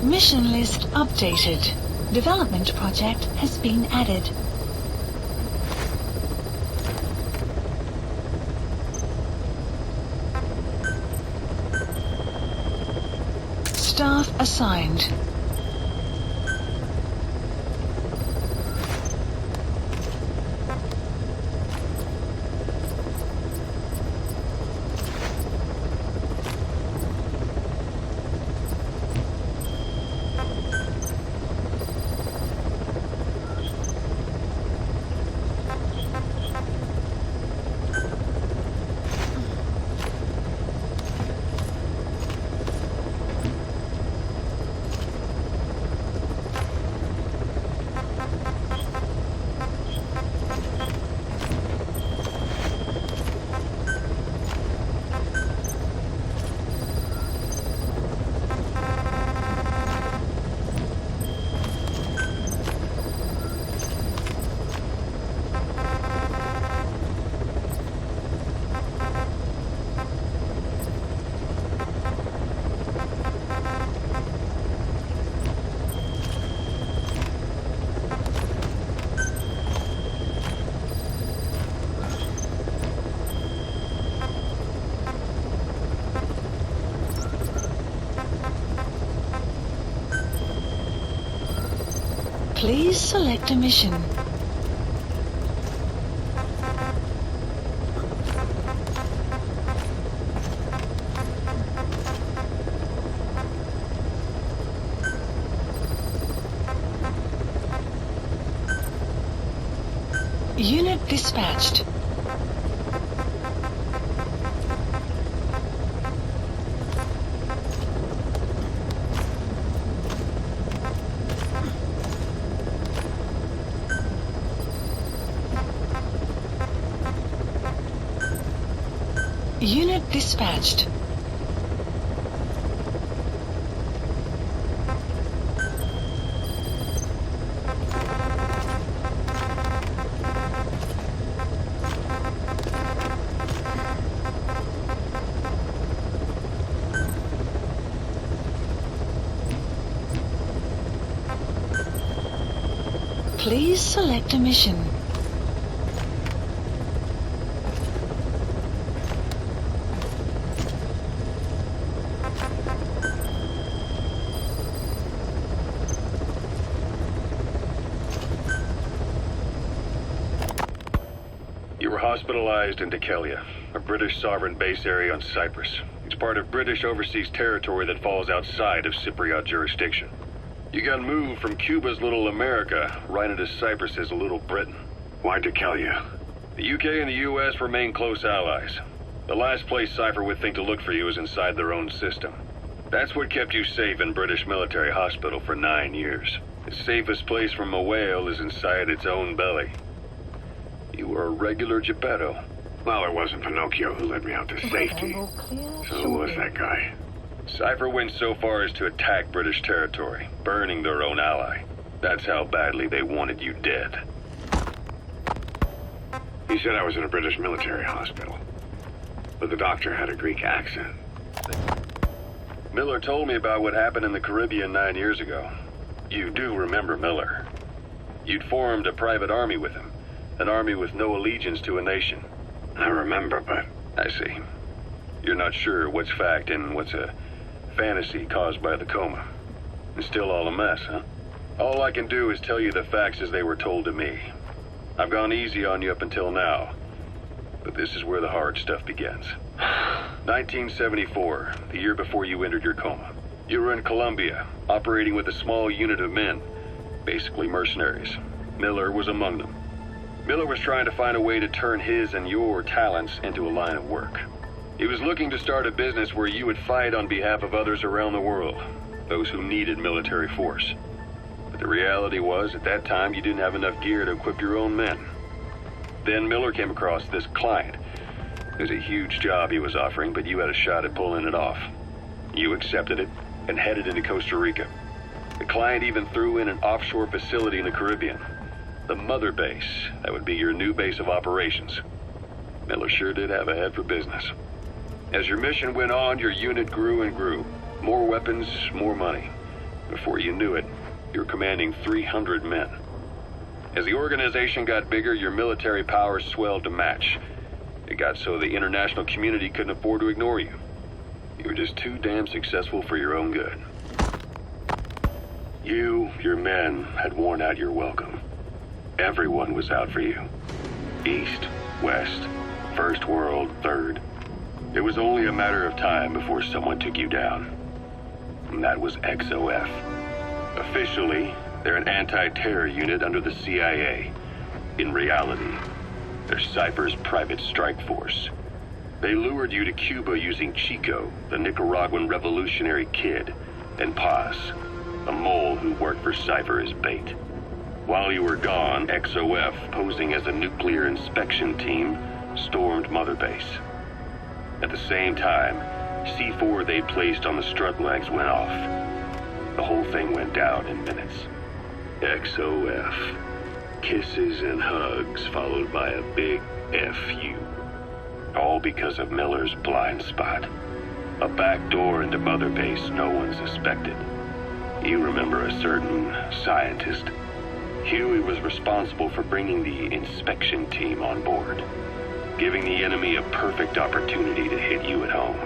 Mission list updated. Development project has been added. Staff assigned. Please select a mission. Unit dispatched. Unit dispatched. Please select a mission. You were hospitalized in Dhekelia, a British sovereign base area on Cyprus. It's part of British overseas territory that falls outside of Cypriot jurisdiction. You got moved from Cuba's Little America right into Cyprus's Little Britain. Why Dhekelia? The UK and the US remain close allies. The last place Cypher would think to look for you is inside their own system. That's what kept you safe in British military hospital for 9 years. The safest place from a whale is inside its own belly. You were a regular Geppetto. Well, it wasn't Pinocchio who led me out to safety. So who was that guy? Cypher went so far as to attack British territory, burning their own ally. That's how badly they wanted you dead. He said I was in a British military hospital, but the doctor had a Greek accent. Miller told me about what happened in the Caribbean 9 years ago. You do remember Miller. You'd formed a private army with him, an army with no allegiance to a nation. I remember, but... I see. You're not sure what's fact and what's a fantasy caused by the coma. It's still all a mess, huh? All I can do is tell you the facts as they were told to me. I've gone easy on you up until now, but this is where the hard stuff begins. 1974, the year before you entered your coma. You were in Colombia, operating with a small unit of men, basically mercenaries. Miller was among them. Miller was trying to find a way to turn his and your talents into a line of work. He was looking to start a business where you would fight on behalf of others around the world, those who needed military force. But the reality was, at that time, you didn't have enough gear to equip your own men. Then Miller came across this client. It was a huge job he was offering, but you had a shot at pulling it off. You accepted it and headed into Costa Rica. The client even threw in an offshore facility in the Caribbean. The mother base, that would be your new base of operations. Miller sure did have a head for business. As your mission went on, your unit grew and grew. More weapons, more money. Before you knew it, you were commanding 300 men. As the organization got bigger, your military powers swelled to match. It got so the international community couldn't afford to ignore you. You were just too damn successful for your own good. You, your men, had worn out your welcome. Everyone was out for you. East, West, First World, Third. It was only a matter of time before someone took you down. And that was XOF. Officially, they're an anti-terror unit under the CIA. In reality, they're Cypher's private strike force. They lured you to Cuba using Chico, the Nicaraguan revolutionary kid, and Paz, a mole who worked for Cypher as bait. While you were gone, XOF, posing as a nuclear inspection team, stormed Mother Base. At the same time, C4 they placed on the strut legs went off. The whole thing went down in minutes. XOF. Kisses and hugs followed by a big FU. All because of Miller's blind spot. A back door into Mother Base no one suspected. You remember a certain scientist. Huey was responsible for bringing the inspection team on board, giving the enemy a perfect opportunity to hit you at home.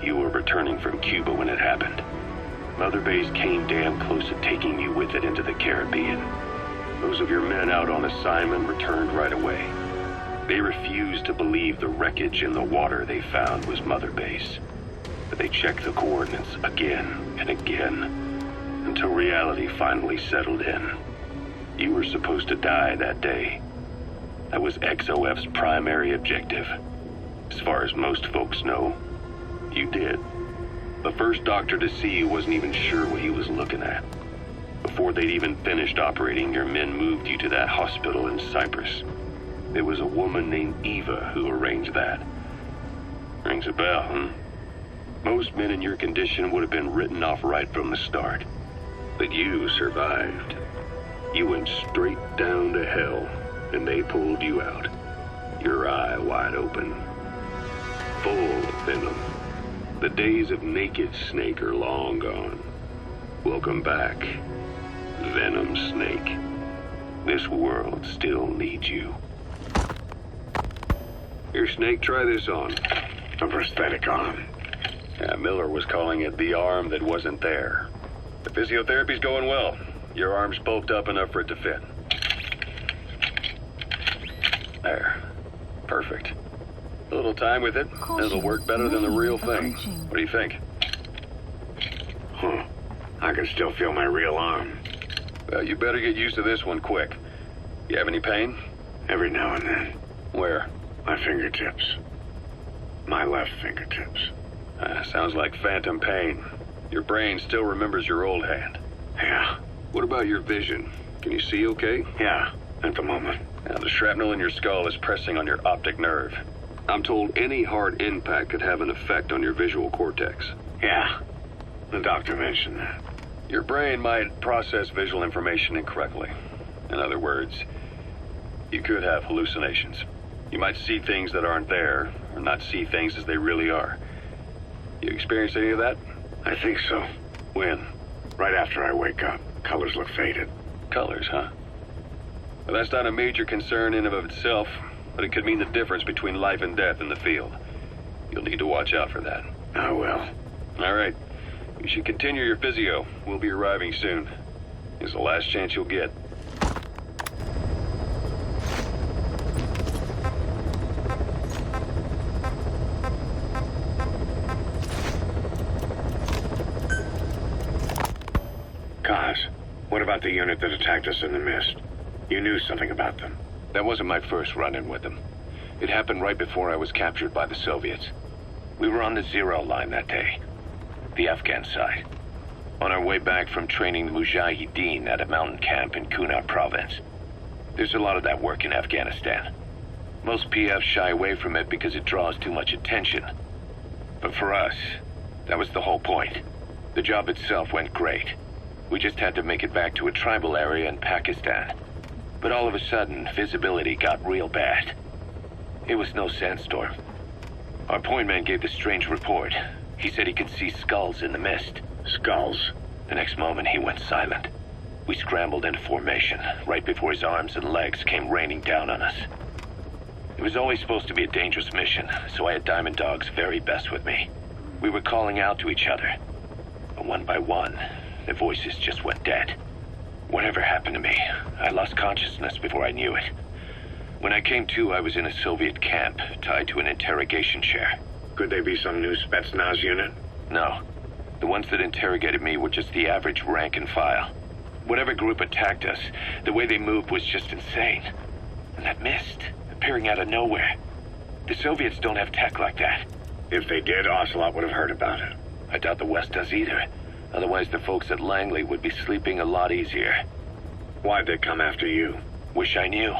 You were returning from Cuba when it happened. Mother Base came damn close to taking you with it into the Caribbean. Those of your men out on assignment returned right away. They refused to believe the wreckage in the water they found was Mother Base. But they checked the coordinates again and again, until reality finally settled in. You were supposed to die that day. That was XOF's primary objective. As far as most folks know, you did. The first doctor to see you wasn't even sure what he was looking at. Before they'd even finished operating, your men moved you to that hospital in Cyprus. It was a woman named Eva who arranged that. Rings a bell, huh? Most men in your condition would have been written off right from the start. But you survived. You went straight down to hell, and they pulled you out. Your eye wide open. Full of venom. The days of Naked Snake are long gone. Welcome back, Venom Snake. This world still needs you. Here, Snake, try this on. A prosthetic arm. Yeah, Miller was calling it the arm that wasn't there. The physiotherapy's going well. Your arm's bulked up enough for it to fit. There. Perfect. A little time with it, and it'll work better than the real thing. What do you think? Huh. I can still feel my real arm. Well, you better get used to this one quick. You have any pain? Every now and then. Where? My fingertips. My left fingertips. Sounds like phantom pain. Your brain still remembers your old hand. Yeah. What about your vision? Can you see okay? Yeah, at the moment. Now, the shrapnel in your skull is pressing on your optic nerve. I'm told any hard impact could have an effect on your visual cortex. Yeah. The doctor mentioned that. Your brain might process visual information incorrectly. In other words, you could have hallucinations. You might see things that aren't there, or not see things as they really are. You experienced any of that? I think so. When? Right after I wake up. Colors look faded. Colors, huh? Well, that's not a major concern in and of itself, but it could mean the difference between life and death in the field. You'll need to watch out for that. I will. All right. You should continue your physio. We'll be arriving soon. It's the last chance you'll get. Kaz, what about the unit that attacked us in the mist? You knew something about them. That wasn't my first run-in with them. It happened right before I was captured by the Soviets. We were on the zero line that day, the Afghan side, on our way back from training the Mujahideen at a mountain camp in Kunar province. There's a lot of that work in Afghanistan. Most PFs shy away from it because it draws too much attention. But for us, that was the whole point. The job itself went great. We just had to make it back to a tribal area in Pakistan. But all of a sudden, visibility got real bad. It was no sandstorm. Our point man gave the strange report. He said he could see skulls in the mist. Skulls? The next moment, he went silent. We scrambled into formation, right before his arms and legs came raining down on us. It was always supposed to be a dangerous mission, so I had Diamond Dog's very best with me. We were calling out to each other. But one by one, the voices just went dead. Whatever happened to me, I lost consciousness before I knew it. When I came to, I was in a Soviet camp, tied to an interrogation chair. Could they be some new Spetsnaz unit? No. The ones that interrogated me were just the average rank and file. Whatever group attacked us, the way they moved was just insane. And that mist, appearing out of nowhere. The Soviets don't have tech like that. If they did, Ocelot would have heard about it. I doubt the West does either. Otherwise, the folks at Langley would be sleeping a lot easier. Why'd they come after you? Wish I knew.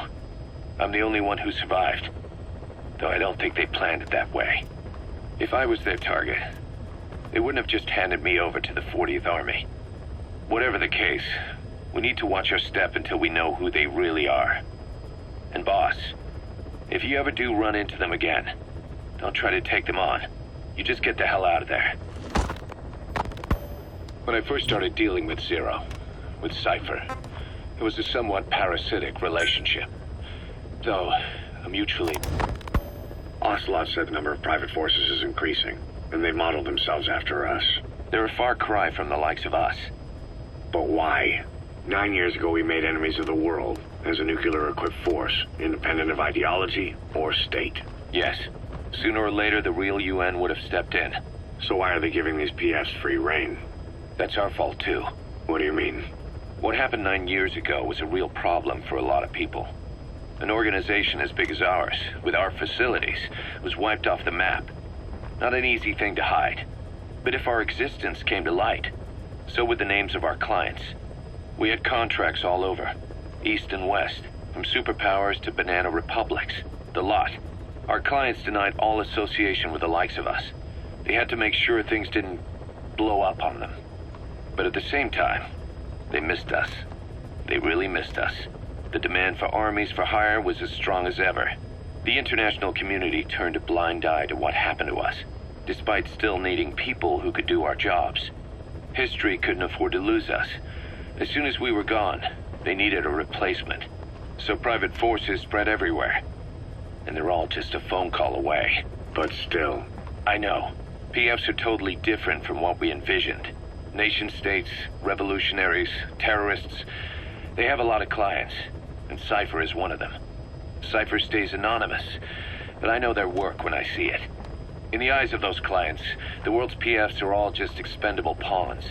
I'm the only one who survived. Though I don't think they planned it that way. If I was their target, they wouldn't have just handed me over to the 40th Army. Whatever the case, we need to watch our step until we know who they really are. And boss, if you ever do run into them again, don't try to take them on. You just get the hell out of there. When I first started dealing with Zero, with Cypher, it was a somewhat parasitic relationship. Though, a mutually... Ocelot said the number of private forces is increasing, and they modeled themselves after us. They're a far cry from the likes of us. But why? 9 years ago we made enemies of the world as a nuclear-equipped force, independent of ideology or state. Yes. Sooner or later, the real UN would have stepped in. So why are they giving these PFs free rein? That's our fault, too. What do you mean? What happened 9 years ago was a real problem for a lot of people. An organization as big as ours, with our facilities, was wiped off the map. Not an easy thing to hide. But if our existence came to light, so would the names of our clients. We had contracts all over, east and west, from superpowers to banana republics, the lot. Our clients denied all association with the likes of us. They had to make sure things didn't blow up on them. But at the same time, they missed us. They really missed us. The demand for armies for hire was as strong as ever. The international community turned a blind eye to what happened to us, despite still needing people who could do our jobs. History couldn't afford to lose us. As soon as we were gone, they needed a replacement. So private forces spread everywhere. And they're all just a phone call away. But still... I know. PFs are totally different from what we envisioned. Nation-states, revolutionaries, terrorists... They have a lot of clients, and Cypher is one of them. Cypher stays anonymous, but I know their work when I see it. In the eyes of those clients, the world's PFs are all just expendable pawns.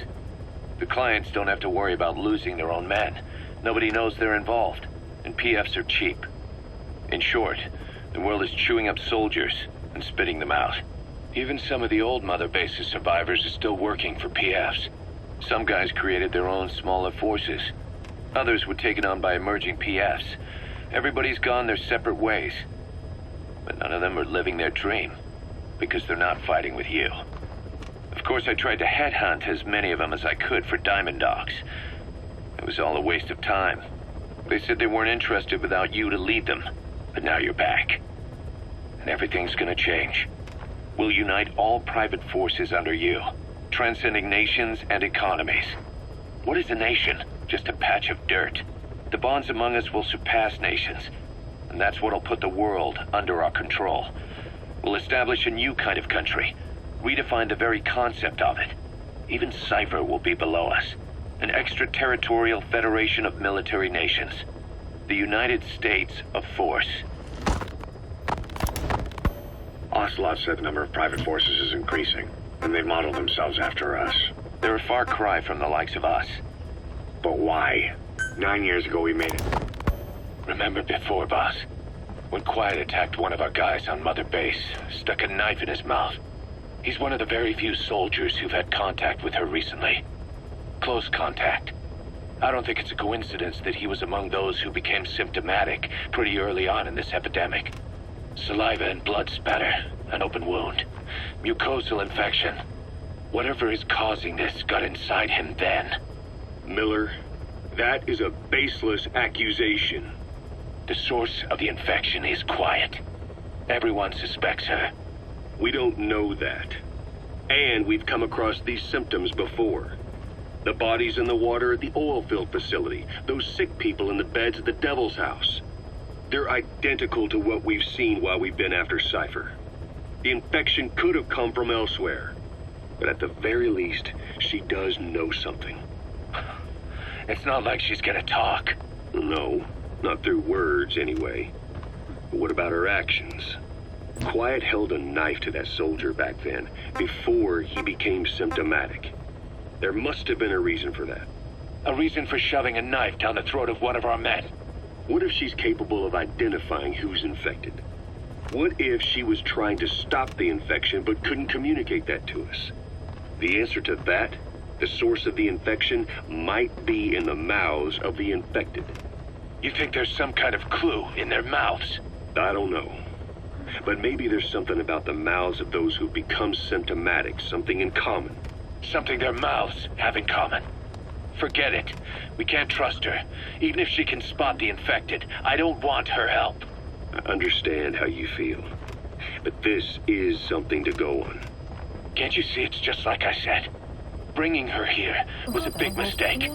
The clients don't have to worry about losing their own men. Nobody knows they're involved, and PFs are cheap. In short, the world is chewing up soldiers and spitting them out. Even some of the old Mother Base's survivors are still working for PFs. Some guys created their own smaller forces. Others were taken on by emerging PFs. Everybody's gone their separate ways. But none of them are living their dream, because they're not fighting with you. Of course, I tried to headhunt as many of them as I could for Diamond Dogs. It was all a waste of time. They said they weren't interested without you to lead them, but now you're back. And everything's gonna change. We'll unite all private forces under you, transcending nations and economies. What is a nation? Just a patch of dirt. The bonds among us will surpass nations, and that's what'll put the world under our control. We'll establish a new kind of country, redefine the very concept of it. Even Cypher will be below us, an extraterritorial federation of military nations. The United States of Force. Ocelot said the number of private forces is increasing, and they've modeled themselves after us. They're a far cry from the likes of us. But why? 9 years ago we made it. Remember before, boss? When Quiet attacked one of our guys on Mother Base, stuck a knife in his mouth. He's one of the very few soldiers who've had contact with her recently. Close contact. I don't think it's a coincidence that he was among those who became symptomatic pretty early on in this epidemic. Saliva and blood spatter, an open wound, mucosal infection. Whatever is causing this got inside him then. Miller, that is a baseless accusation. The source of the infection is Quiet. Everyone suspects her. We don't know that. And we've come across these symptoms before. The bodies in the water at the oil field facility. Those sick people in the beds at the Devil's House. They're identical to what we've seen while we've been after Cypher. The infection could have come from elsewhere. But at the very least, she does know something. It's not like she's gonna talk. No, not through words anyway. But what about her actions? Quiet held a knife to that soldier back then, before he became symptomatic. There must have been a reason for that. A reason for shoving a knife down the throat of one of our men. What if she's capable of identifying who's infected? What if she was trying to stop the infection but couldn't communicate that to us? The answer to that, the source of the infection, might be in the mouths of the infected. You think there's some kind of clue in their mouths? I don't know. But maybe there's something about the mouths of those who become symptomatic, something in common. Something their mouths have in common. Forget it. We can't trust her. Even if she can spot the infected, I don't want her help. I understand how you feel. But this is something to go on. Can't you see it's just like I said? Bringing her here was a big mistake.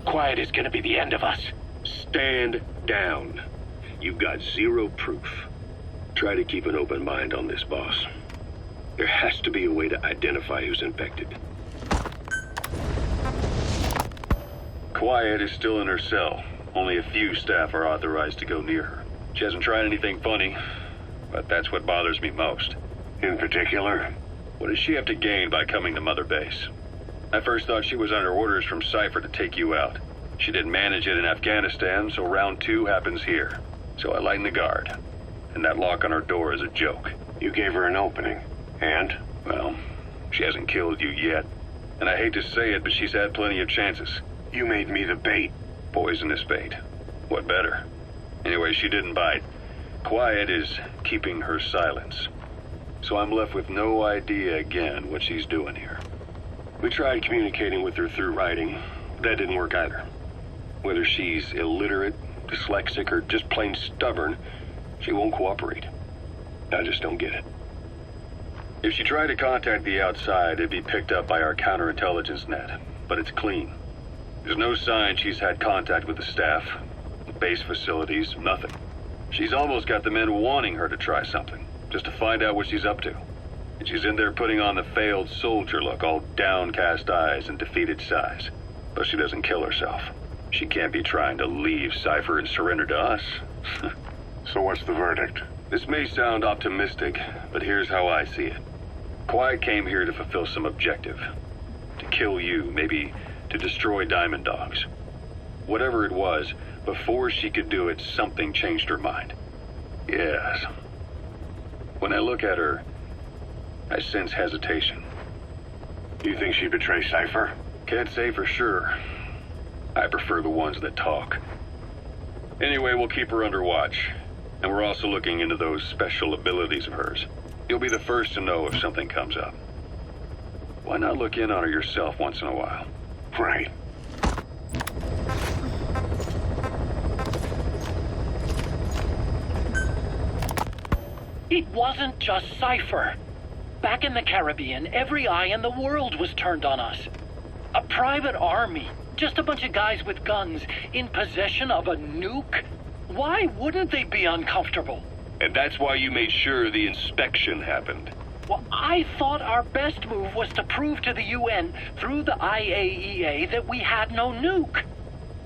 Quiet is gonna be the end of us. Stand down. You've got zero proof. Try to keep an open mind on this, boss. There has to be a way to identify who's infected. Quiet is still in her cell. Only a few staff are authorized to go near her. She hasn't tried anything funny, but that's what bothers me most. In particular? What does she have to gain by coming to Mother Base? I first thought she was under orders from Cypher to take you out. She didn't manage it in Afghanistan, so round 2 happens here. So I lighten the guard. And that lock on her door is a joke. You gave her an opening. And? Well, she hasn't killed you yet. And I hate to say it, but she's had plenty of chances. You made me the bait. Poisonous bait. What better? Anyway, she didn't bite. Quiet is keeping her silence. So I'm left with no idea again what she's doing here. We tried communicating with her through writing. That didn't work either. Whether she's illiterate, dyslexic, or just plain stubborn, she won't cooperate. I just don't get it. If she tried to contact the outside, it'd be picked up by our counterintelligence net. But it's clean. There's no sign she's had contact with the staff, the base facilities, nothing. She's almost got the men wanting her to try something, just to find out what she's up to. And she's in there putting on the failed soldier look, all downcast eyes and defeated sighs. But she doesn't kill herself. She can't be trying to leave Cypher and surrender to us. So what's the verdict? This may sound optimistic, but here's how I see it. Quiet came here to fulfill some objective. To kill you, maybe to destroy Diamond Dogs. Whatever it was, before she could do it, something changed her mind. Yes. When I look at her, I sense hesitation. You think she'd betray Cypher? Can't say for sure. I prefer the ones that talk. Anyway, we'll keep her under watch. And we're also looking into those special abilities of hers. You'll be the first to know if something comes up. Why not look in on her yourself once in a while? Right. It wasn't just Cypher. Back in the Caribbean, every eye in the world was turned on us. A private army, just a bunch of guys with guns, in possession of a nuke? Why wouldn't they be uncomfortable? And that's why you made sure the inspection happened. Well, I thought our best move was to prove to the UN through the IAEA that we had no nuke.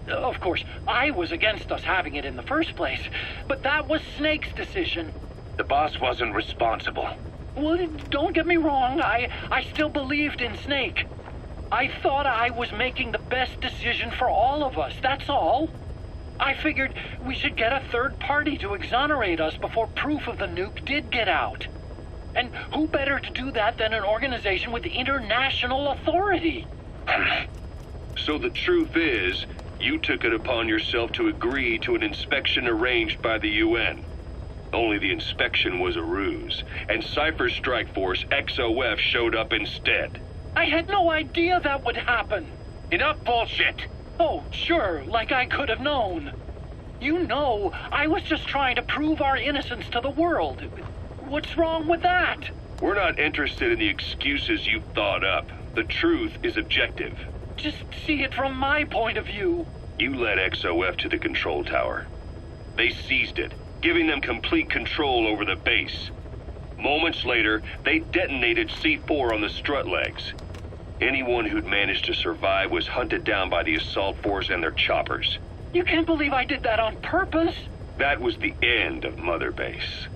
Of course, I was against us having it in the first place, but that was Snake's decision. The boss wasn't responsible. Well, don't get me wrong, I still believed in Snake. I thought I was making the best decision for all of us, that's all. I figured we should get a third party to exonerate us before proof of the nuke did get out. And who better to do that than an organization with international authority? So the truth is, you took it upon yourself to agree to an inspection arranged by the UN. Only the inspection was a ruse, and Cypher's strike force, XOF, showed up instead. I had no idea that would happen. Enough bullshit! Oh, sure, like I could have known. You know, I was just trying to prove our innocence to the world. What's wrong with that? We're not interested in the excuses you thought up. The truth is objective. Just see it from my point of view. You led XOF to the control tower. They seized it, giving them complete control over the base. Moments later, they detonated C4 on the strut legs. Anyone who'd managed to survive was hunted down by the assault force and their choppers. You can't believe I did that on purpose. That was the end of Mother Base.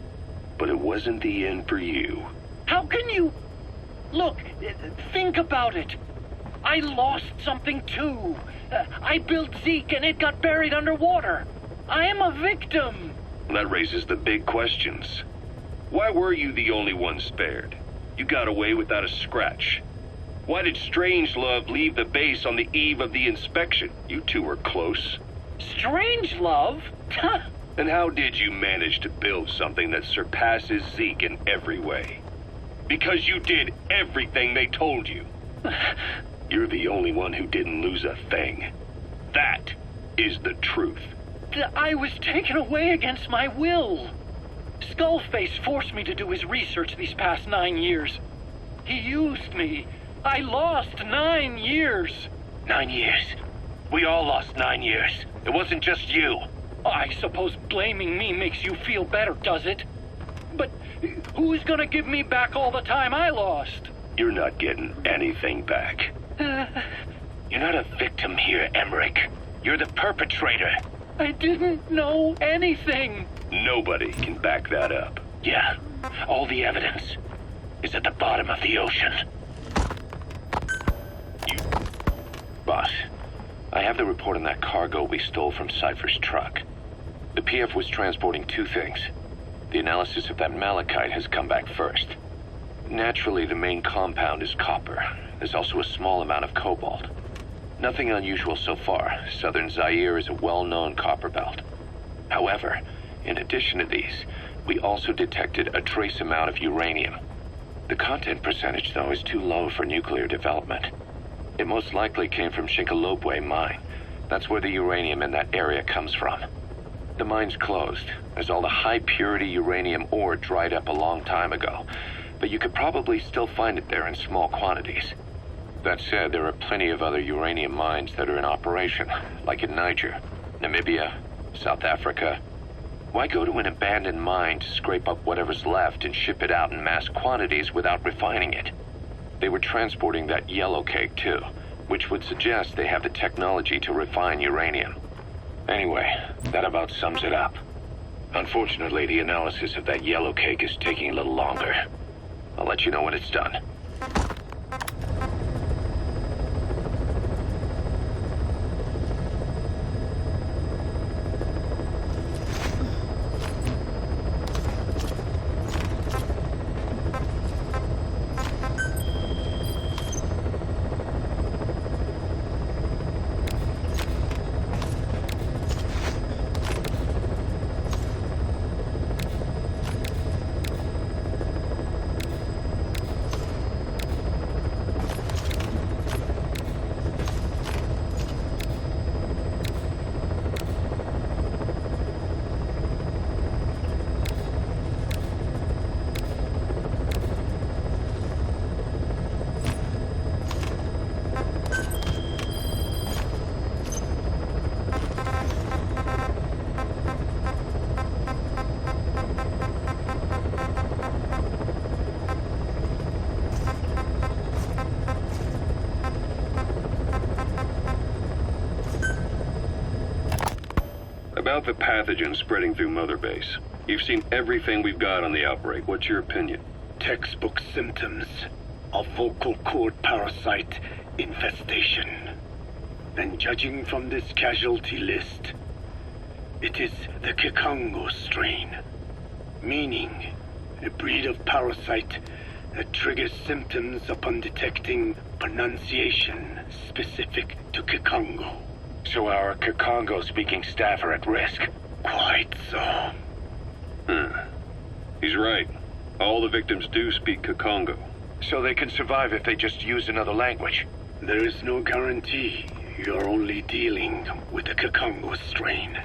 But it wasn't the end for you. How can you... Look, think about it. I lost something too. I built Zeke and it got buried underwater. I am a victim. That raises the big questions. Why were you the only one spared? You got away without a scratch. Why did Strangelove leave the base on the eve of the inspection? You two were close. Strangelove? And how did you manage to build something that surpasses Zeke in every way? Because you did everything they told you. You're the only one who didn't lose a thing. That is the truth. I was taken away against my will. Skullface forced me to do his research these past 9 years. He used me. I lost 9 years. 9 years. We all lost 9 years. It wasn't just you. I suppose blaming me makes you feel better, does it? But who's gonna give me back all the time I lost? You're not getting anything back. You're not a victim here, Emmerich. You're the perpetrator. I didn't know anything. Nobody can back that up. Yeah, all the evidence is at the bottom of the ocean. Boss, I have the report on that cargo we stole from Cypher's truck. The PF was transporting 2 things. The analysis of that malachite has come back first. Naturally, the main compound is copper. There's also a small amount of cobalt. Nothing unusual so far. Southern Zaire is a well-known copper belt. However, in addition to these, we also detected a trace amount of uranium. The content percentage, though, is too low for nuclear development. It most likely came from Shinkalobwe mine. That's where the uranium in that area comes from. The mine's closed, as all the high-purity uranium ore dried up a long time ago, but you could probably still find it there in small quantities. That said, there are plenty of other uranium mines that are in operation, like in Niger, Namibia, South Africa. Why go to an abandoned mine to scrape up whatever's left and ship it out in mass quantities without refining it? They were transporting that yellow cake too, which would suggest they have the technology to refine uranium. Anyway, that about sums it up. Unfortunately, the analysis of that yellow cake is taking a little longer. I'll let you know when it's done. About the pathogen spreading through Mother Base. You've seen everything we've got on the outbreak. What's your opinion? Textbook symptoms of vocal cord parasite infestation. And judging from this casualty list, it is the Kikongo strain, meaning a breed of parasite that triggers symptoms upon detecting pronunciation specific to Kikongo. So our Kikongo-speaking staff are at risk? Quite so. He's right. All the victims do speak Kikongo. So they can survive if they just use another language? There is no guarantee. You're only dealing with the Kikongo strain.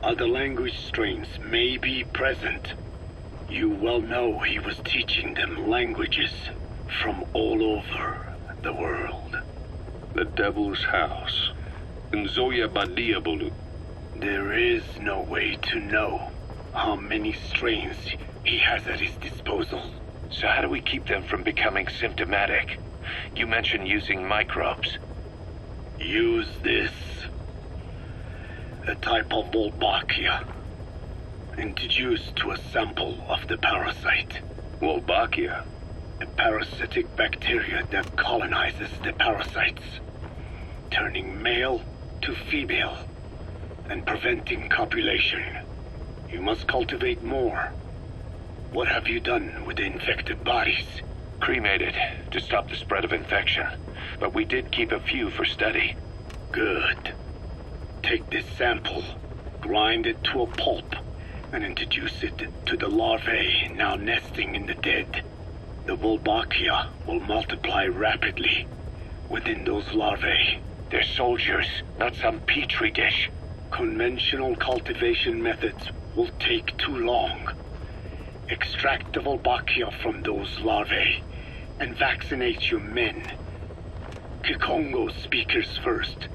Other language strains may be present. You well know he was teaching them languages from all over the world. The Devil's House. Nzoya Badiabolu. There is no way to know how many strains he has at his disposal. So how do we keep them from becoming symptomatic? You mentioned using microbes. Use this. A type of Wolbachia. Introduced to a sample of the parasite. Wolbachia. A parasitic bacteria that colonizes the parasites, turning male to female and preventing copulation. You must cultivate more. What have you done with the infected bodies? Cremated to stop the spread of infection, but we did keep a few for study. Good. Take this sample, grind it to a pulp, and introduce it to the larvae now nesting in the dead. The Wolbachia will multiply rapidly within those larvae. They're soldiers, not some petri dish. Conventional cultivation methods will take too long. Extract the Wolbachia from those larvae and vaccinate your men. Kikongo speakers first.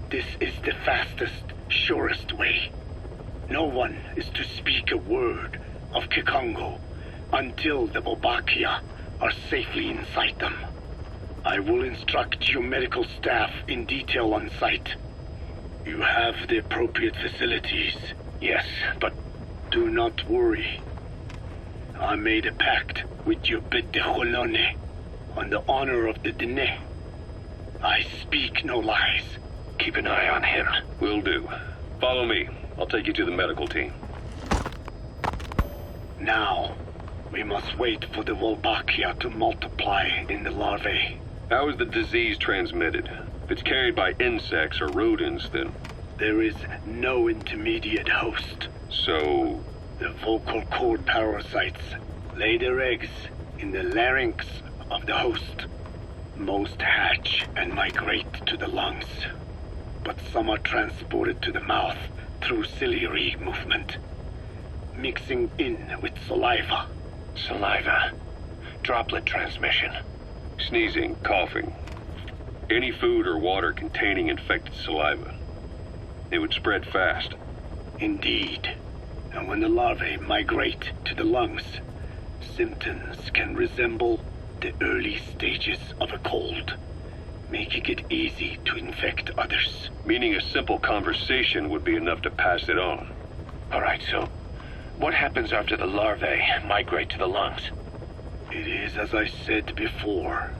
This is the fastest, surest way. No one is to speak a word of Kikongo until the Wolbachia are safely inside them. I will instruct your medical staff in detail on site. You have the appropriate facilities. Yes, but do not worry. I made a pact with your Bit de Cholone on the honor of the Dene. I speak no lies. keep an eye on him. Will do. Follow me. I'll take you to the medical team. Now, we must wait for the Wolbachia to multiply in the larvae. How is the disease transmitted? If it's carried by insects or rodents, then... There is no intermediate host. So... The vocal cord parasites lay their eggs in the larynx of the host. Most hatch and migrate to the lungs, but some are transported to the mouth through ciliary movement, mixing in with saliva. Saliva. Droplet transmission. Sneezing, coughing. Any food or water containing infected saliva. It would spread fast. Indeed. And when the larvae migrate to the lungs, symptoms can resemble the early stages of a cold, making it easy to infect others. Meaning a simple conversation would be enough to pass it on. All right, so what happens after the larvae migrate to the lungs? It is as I said before.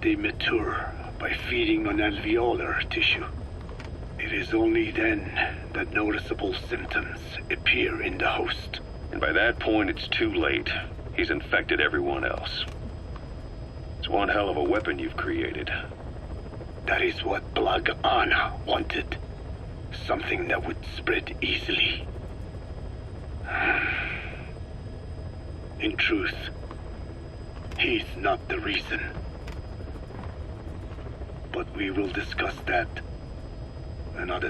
They mature by feeding on alveolar tissue. It is only then that noticeable symptoms appear in the host. And by that point, it's too late. He's infected everyone else. It's one hell of a weapon you've created. That is what Blag Ana wanted. Something that would spread easily. In truth, he's not the reason. But we will discuss that another